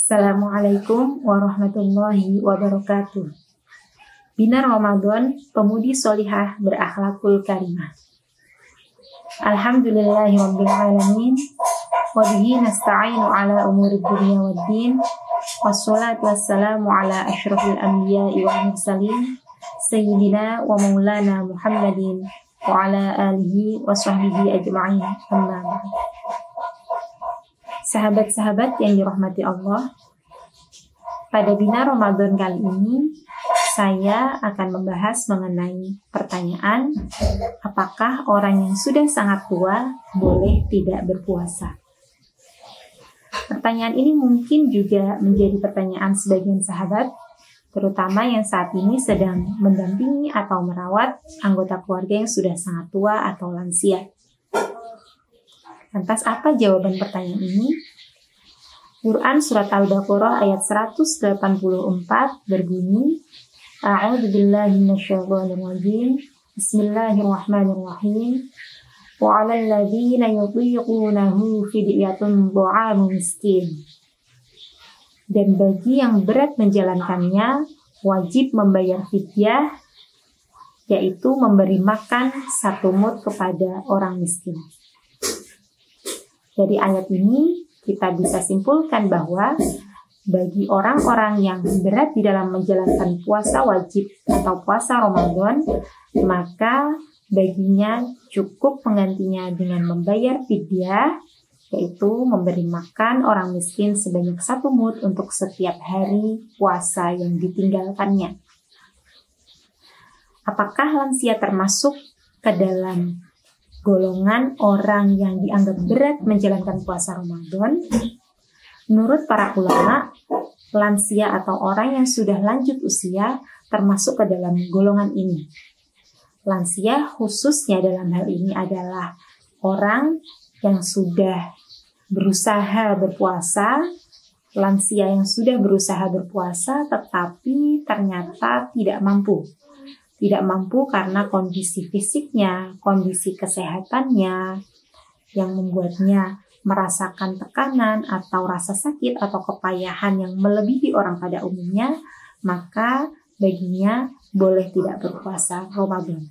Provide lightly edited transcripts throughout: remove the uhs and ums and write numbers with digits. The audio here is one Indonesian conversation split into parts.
Assalamualaikum warahmatullahi wabarakatuh. Bina Ramadan, pemudi solihah berakhlakul karimah. Alhamdulillahirabbil alamin. Wa bihi nasta'inu ala umuri dunya waddin. Wassalatu wassalamu ala asyrafil anbiya'i wal mursalin sayyidina wa maulana Muhammadin wa ala alihi wa sahbihi ajma'in. Amma ba'd. Sahabat-sahabat yang dirahmati Allah, pada Bina Ramadan kali ini saya akan membahas mengenai pertanyaan, apakah orang yang sudah sangat tua boleh tidak berpuasa? Pertanyaan ini mungkin juga menjadi pertanyaan sebagian sahabat, terutama yang saat ini sedang mendampingi atau merawat anggota keluarga yang sudah sangat tua atau lansia. Lantas apa jawaban pertanyaan ini? Quran Surat Al-Baqarah ayat 184 berbunyi, A'udzubillahi minasyaitonir rajim. Bismillahirrahmanirrahim. Wa 'alal ladzina yutiqunahu fidyatun ta'amu miskin. Dan bagi yang berat menjalankannya wajib membayar fidyah, yaitu memberi makan 1 mud kepada orang miskin. Dari ayat ini kita bisa simpulkan bahwa bagi orang-orang yang berat di dalam menjalankan puasa wajib atau puasa Ramadan, maka baginya cukup menggantinya dengan membayar fidyah, yaitu memberi makan orang miskin sebanyak 1 mud untuk setiap hari puasa yang ditinggalkannya. Apakah lansia termasuk ke dalam golongan orang yang dianggap berat menjalankan puasa Ramadan? Menurut para ulama, lansia atau orang yang sudah lanjut usia termasuk ke dalam golongan ini. Lansia khususnya dalam hal ini adalah orang yang sudah berusaha berpuasa, lansia yang sudah berusaha berpuasa tetapi ternyata tidak mampu. Tidak mampu karena kondisi fisiknya, kondisi kesehatannya yang membuatnya merasakan tekanan atau rasa sakit atau kepayahan yang melebihi orang pada umumnya, maka baginya boleh tidak berpuasa Ramadan.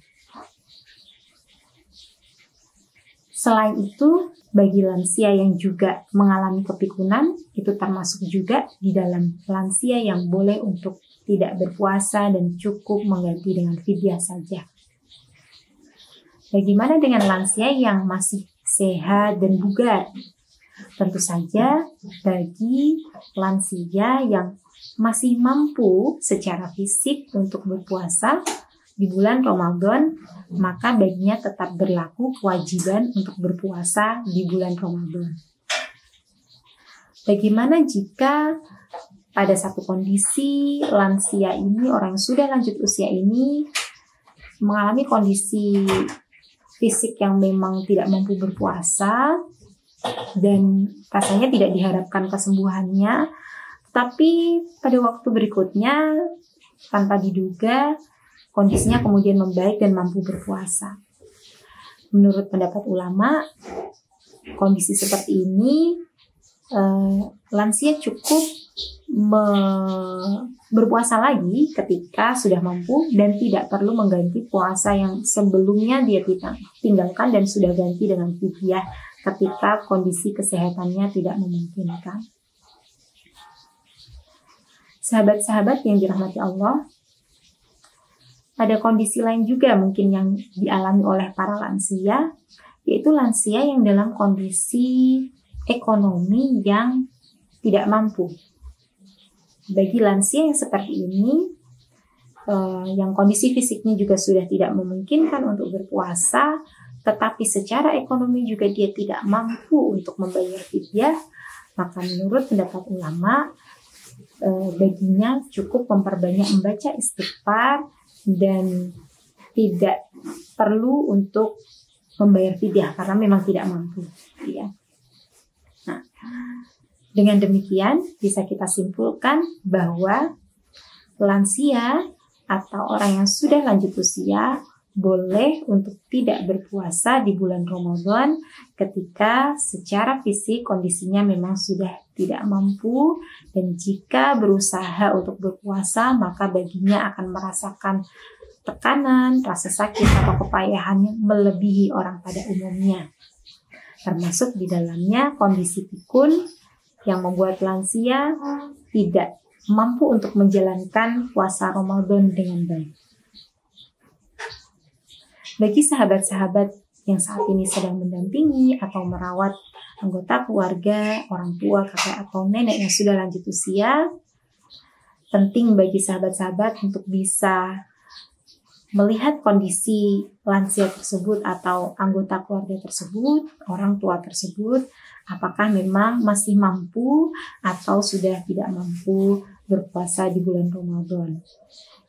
Selain itu, bagi lansia yang juga mengalami kepikunan, itu termasuk juga di dalam lansia yang boleh untuk tidak berpuasa dan cukup mengganti dengan fidyah saja. Bagaimana dengan lansia yang masih sehat dan bugar? Tentu saja bagi lansia yang masih mampu secara fisik untuk berpuasa di bulan Ramadan, maka baginya tetap berlaku kewajiban untuk berpuasa di bulan Ramadan. Bagaimana jika pada satu kondisi lansia ini, orang yang sudah lanjut usia ini mengalami kondisi fisik yang memang tidak mampu berpuasa dan rasanya tidak diharapkan kesembuhannya, tapi pada waktu berikutnya tanpa diduga kondisinya kemudian membaik dan mampu berpuasa. Menurut pendapat ulama, kondisi seperti ini lansia cukup berpuasa lagi ketika sudah mampu dan tidak perlu mengganti puasa yang sebelumnya dia tinggalkan dan sudah ganti dengan fidyah ketika kondisi kesehatannya tidak memungkinkan. Sahabat-sahabat yang dirahmati Allah, ada kondisi lain juga mungkin yang dialami oleh para lansia, yaitu lansia yang dalam kondisi ekonomi yang tidak mampu. Bagi lansia yang seperti ini, yang kondisi fisiknya juga sudah tidak memungkinkan untuk berpuasa, tetapi secara ekonomi juga dia tidak mampu untuk membayar fidyah, maka menurut pendapat ulama, baginya cukup memperbanyak membaca istighfar dan tidak perlu untuk membayar fidyah karena memang tidak mampu. Ya. Nah, dengan demikian bisa kita simpulkan bahwa lansia atau orang yang sudah lanjut usia boleh untuk tidak berpuasa di bulan Ramadan ketika secara fisik kondisinya memang sudah tidak mampu, dan jika berusaha untuk berpuasa maka baginya akan merasakan tekanan, rasa sakit atau kepayahan yang melebihi orang pada umumnya. Termasuk di dalamnya kondisi pikun yang membuat lansia tidak mampu untuk menjalankan puasa Ramadan dengan baik. Bagi sahabat-sahabat yang saat ini sedang mendampingi atau merawat anggota keluarga, orang tua, kakek atau nenek yang sudah lanjut usia, penting bagi sahabat-sahabat untuk bisa melihat kondisi lansia tersebut atau anggota keluarga tersebut, orang tua tersebut, apakah memang masih mampu atau sudah tidak mampu berpuasa di bulan Ramadan.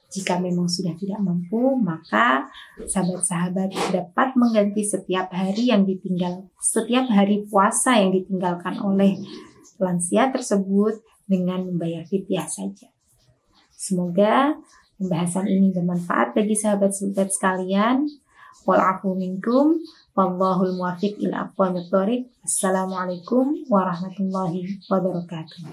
Jika memang sudah tidak mampu, maka sahabat-sahabat dapat mengganti setiap hari puasa yang ditinggalkan oleh lansia tersebut dengan membayar fidyah saja. Semoga pembahasan ini bermanfaat bagi sahabat-sahabat sekalian. Wal-afu minkum, wallahul muwaffiq ila aqwamit thoriq. Assalamualaikum warahmatullahi wabarakatuh.